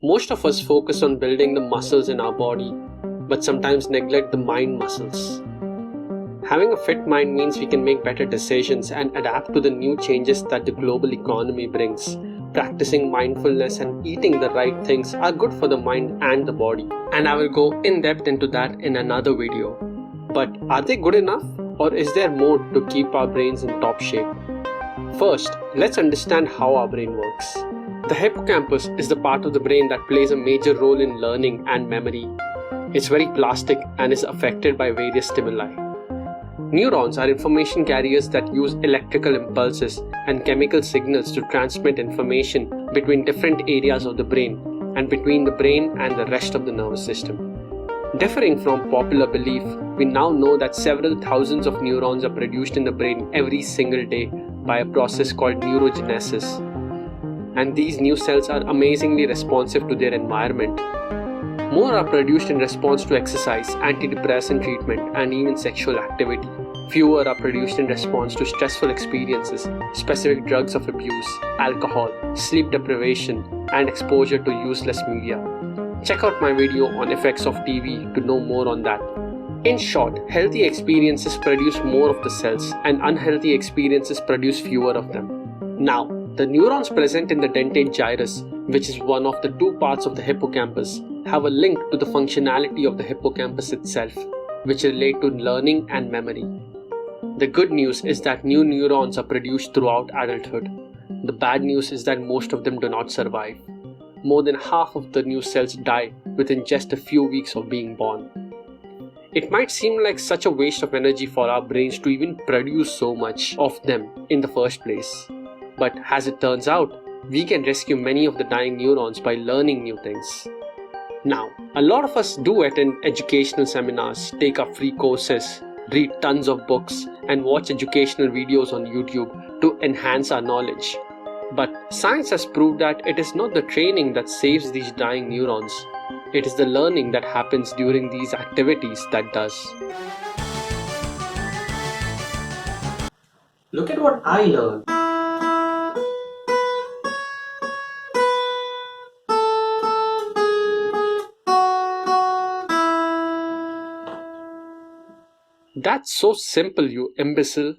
Most of us focus on building the muscles in our body, but sometimes neglect the mind muscles. Having a fit mind means we can make better decisions and adapt to the new changes that the global economy brings. Practicing mindfulness and eating the right things are good for the mind and the body. And I will go in depth into that in another video. But are they good enough? Or is there more to keep our brains in top shape? First, let's understand how our brain works. The hippocampus is the part of the brain that plays a major role in learning and memory. It's very plastic and is affected by various stimuli. Neurons are information carriers that use electrical impulses and chemical signals to transmit information between different areas of the brain and between the brain and the rest of the nervous system. Differing from popular belief, we now know that several thousands of neurons are produced in the brain every single day by a process called neurogenesis. And these new cells are amazingly responsive to their environment. More are produced in response to exercise, antidepressant treatment, and even sexual activity. Fewer are produced in response to stressful experiences, specific drugs of abuse, alcohol, sleep deprivation, and exposure to useless media. Check out my video on effects of TV to know more on that. In short, healthy experiences produce more of the cells, and unhealthy experiences produce fewer of them. Now, the neurons present in the dentate gyrus, which is one of the two parts of the hippocampus, have a link to the functionality of the hippocampus itself, which relate to learning and memory. The good news is that new neurons are produced throughout adulthood. The bad news is that most of them do not survive. More than half of the new cells die within just a few weeks of being born. It might seem like such a waste of energy for our brains to even produce so much of them in the first place. But as it turns out, we can rescue many of the dying neurons by learning new things. Now, a lot of us do attend educational seminars, take up free courses, read tons of books, and watch educational videos on YouTube to enhance our knowledge. But science has proved that it is not the training that saves these dying neurons. It is the learning that happens during these activities that does. Look at what I learned. That's so simple, you imbecile.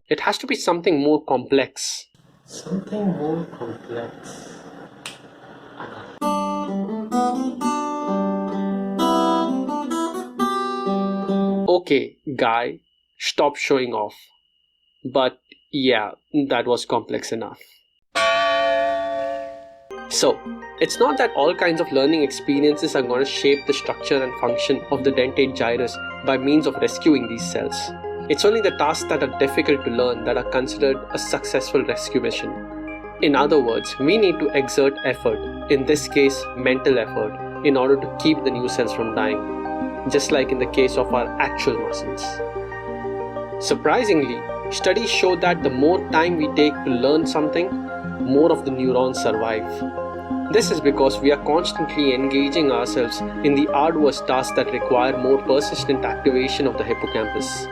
It has to be something more complex. Something more complex. Okay, guy, stop showing off. But yeah, that was complex enough. So, it's not that all kinds of learning experiences are going to shape the structure and function of the dentate gyrus by means of rescuing these cells. It's only the tasks that are difficult to learn that are considered a successful rescue mission. In other words, we need to exert effort, in this case mental effort, in order to keep the new cells from dying, just like in the case of our actual muscles. Surprisingly, studies show that the more time we take to learn something, more of the neurons survive. This is because we are constantly engaging ourselves in the arduous tasks that require more persistent activation of the hippocampus.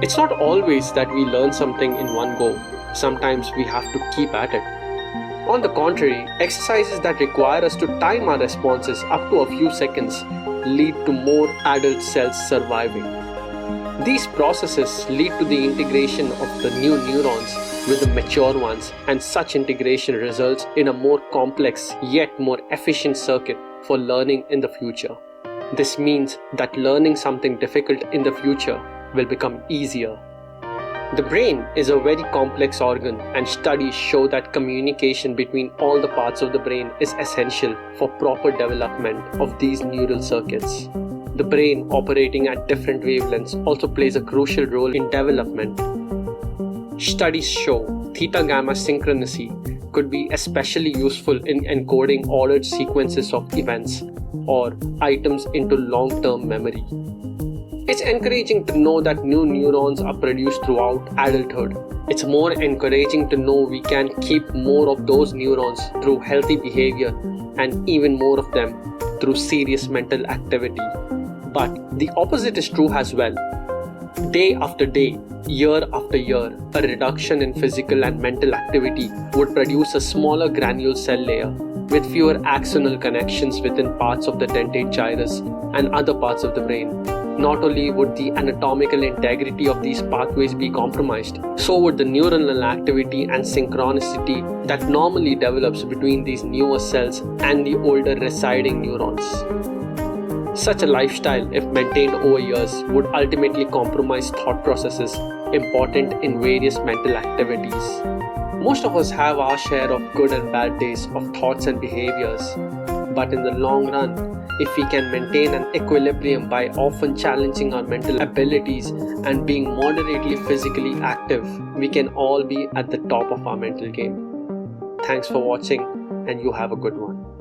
It's not always that we learn something in one go. Sometimes we have to keep at it. On the contrary, exercises that require us to time our responses up to a few seconds lead to more adult cells surviving. These processes lead to the integration of the new neurons with the mature ones, and such integration results in a more complex yet more efficient circuit for learning in the future. This means that learning something difficult in the future will become easier. The brain is a very complex organ, and studies show that communication between all the parts of the brain is essential for proper development of these neural circuits. The brain operating at different wavelengths also plays a crucial role in development. Studies show theta-gamma synchronicity could be especially useful in encoding ordered sequences of events or items into long-term memory. It's encouraging to know that new neurons are produced throughout adulthood. It's more encouraging to know we can keep more of those neurons through healthy behavior and even more of them through serious mental activity. But the opposite is true as well. Day after day, year after year, a reduction in physical and mental activity would produce a smaller granule cell layer with fewer axonal connections within parts of the dentate gyrus and other parts of the brain. Not only would the anatomical integrity of these pathways be compromised, so would the neuronal activity and synchronicity that normally develops between these newer cells and the older residing neurons. Such a lifestyle, if maintained over years, would ultimately compromise thought processes important in various mental activities. Most of us have our share of good and bad days of thoughts and behaviors, but in the long run, if we can maintain an equilibrium by often challenging our mental abilities and being moderately physically active, we can all be at the top of our mental game. Thanks for watching, and you have a good one.